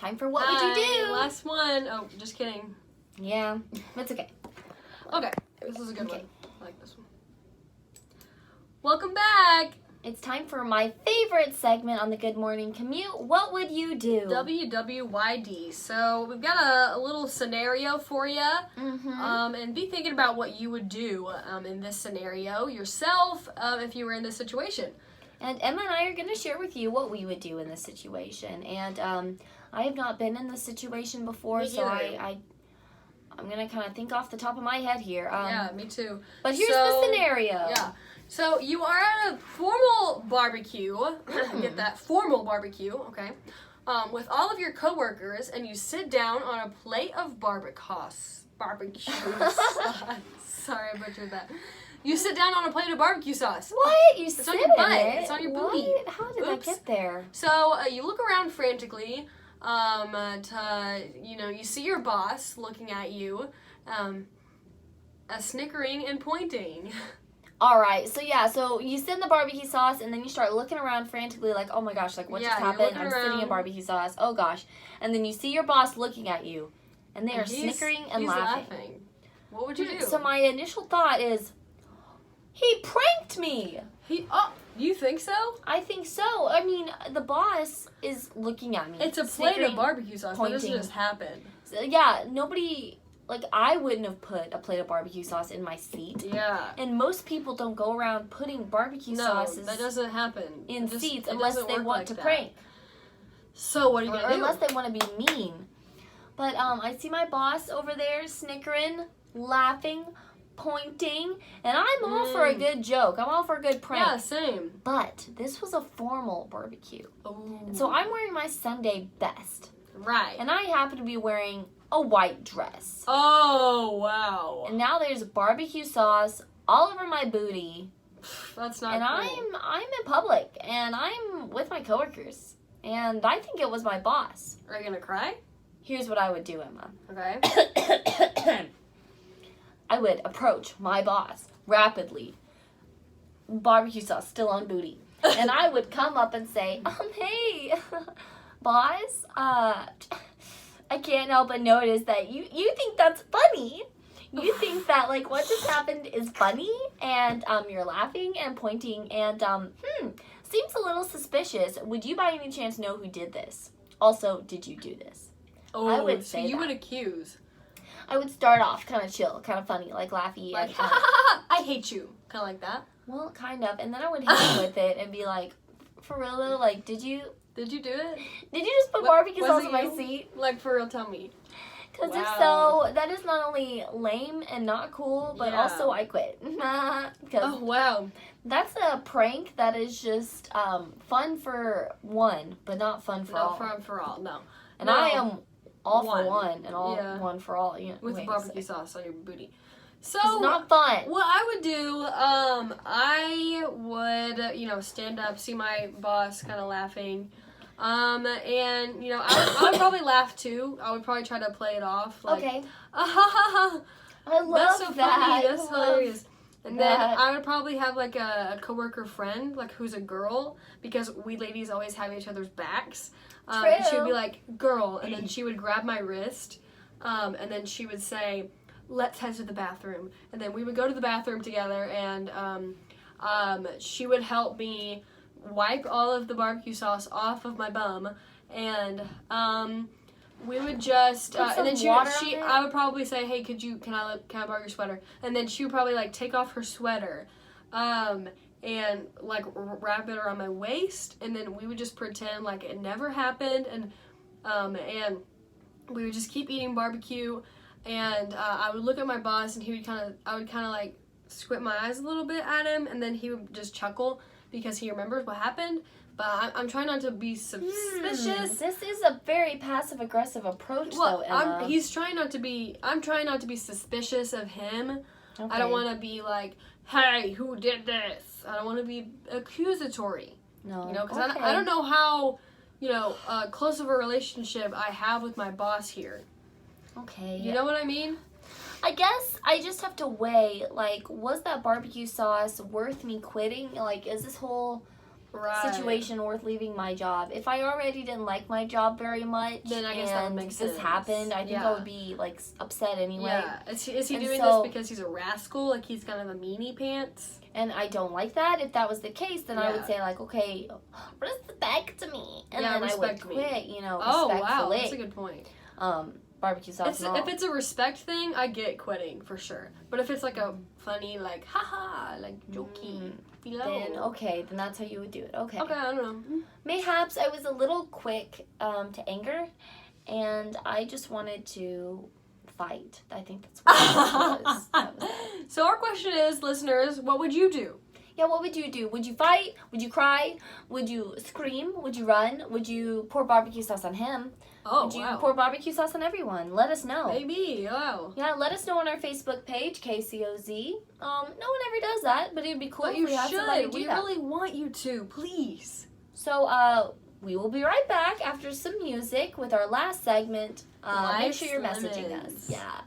Time for What Would You Do? Last one. Oh, just kidding. Yeah, that's okay. Okay, this is a good one. I like this one. Welcome back. It's time for my favorite segment on the Good Morning Commute. What would you do? WWYD. So we've got a little scenario for you, and be thinking about what you would do in this scenario yourself if you were in this situation. And Emma and I are going to share with you what we would do in this situation. And I have not been in this situation before, so I'm going to kind of think off the top of my head here. Yeah, me too. But here's the scenario. Yeah. So you are at a formal barbecue. Get that, formal barbecue, okay? With all of your coworkers, and you sit down on a plate of barbecue sauce. Sorry, I butchered that. You sit down on a plate of barbecue sauce. What? You It's sit on your butt. in it? It's on your booty. What? How did that get there? So you look around frantically. You see your boss looking at you, snickering and pointing. All right, so you sit in the barbecue sauce, and then you start looking around frantically, like, oh my gosh, like what just happened? I'm sitting in barbecue sauce. Oh gosh, and then you see your boss looking at you, and they are snickering and laughing. What would you do? So my initial thought is, he pranked me. You think so? I think so. I mean, the boss is looking at me. It's a plate of barbecue sauce. That doesn't just happen. So, yeah, nobody. Like, I wouldn't have put a plate of barbecue sauce in my seat. Yeah. And most people don't go around putting barbecue sauces. That doesn't happen. In seats unless they want to prank. So what are you going to do? Unless they want to be mean. But I see my boss over there snickering, laughing, pointing, and I'm all for a good joke. I'm all for a good prank. Yeah, same. But this was a formal barbecue. Ooh. And so I'm wearing my Sunday best. Right. And I happen to be wearing a white dress. Oh, wow. And now there's barbecue sauce all over my booty. That's not and cool. I'm in public, and I'm with my coworkers. And I think it was my boss. Are you going to cry? Here's what I would do, Emma. Okay. I would approach my boss rapidly. Barbecue sauce still on booty. And I would come up and say, hey, boss, I can't help but notice that you think that's funny. You think that, like, what just happened is funny, and you're laughing and pointing, and, seems a little suspicious. Would you by any chance know who did this? Also, did you do this? Oh, I would say you would accuse. I would start off kind of chill, kind of funny, like laughy. Like, and I hate you. Kind of like that? Well, kind of. And then I would hit him with it and be like, for real though, like, did you do it? Did you just put barbecue sauce on my seat? Like, for real, tell me. Because if so, that is not only lame and not cool, but also I quit. Oh, wow. That's a prank that is just fun for one, but not fun for all. Not fun for all, no. And I am all for one and all one for all. You know, with barbecue sauce on your booty. So it's not fun. What I would do, I would, stand up, see my boss kind of laughing, and I would probably laugh too. I would probably try to play it off. Like, okay. I love that's so that. funny. That's hilarious. And then I would probably have like a coworker friend, like who's a girl, because we ladies always have each other's backs. And she would be like, girl, and then she would grab my wrist, and then she would say, let's head to the bathroom. And then we would go to the bathroom together, and she would help me wipe all of the barbecue sauce off of my bum, and we would just and then I would probably say, hey, can I borrow your sweater? And then she would probably like take off her sweater and like wrap it around my waist, and then we would just pretend like it never happened, and we would just keep eating barbecue. And I would look at my boss, and I would kind of like squint my eyes a little bit at him, and then he would just chuckle because he remembers what happened. But I'm trying not to be suspicious. This is a very passive-aggressive approach, though, Emma. I'm trying not to be suspicious of him. Okay. I don't want to be like, hey, who did this? I don't want to be accusatory. No. Because I don't know how, close of a relationship I have with my boss here. Okay. You know what I mean? I guess I just have to weigh, like, was that barbecue sauce worth me quitting? Like, is this whole situation worth leaving my job. If I already didn't like my job very much, then I guess that would make sense. This happened, I think I would be like upset anyway. Yeah, is he doing this because he's a rascal? Like he's kind of a meanie pants? And I don't like that. If that was the case, then I would say like, okay, respect me, and then I would quit. You know, respectfully. Wow, that's a good point. Barbecue sauce. If it's a respect thing, I get quitting for sure. But if it's like a funny, like haha, like jokey, then that's how you would do it. Okay. Okay, I don't know. Mayhaps I was a little quick to anger, and I just wanted to fight. I think that's what it was. So our question is, listeners, what would you do? Yeah, what would you do? Would you fight? Would you cry? Would you scream? Would you run? Would you pour barbecue sauce on him? Would you pour barbecue sauce on everyone? Let us know. Maybe, wow. Yeah, let us know on our Facebook page, KCOZ. No one ever does that, but it would be cool if we had somebody do that. We really want you to, please. So, we will be right back after some music with our last segment. Make sure you're messaging us. Yeah.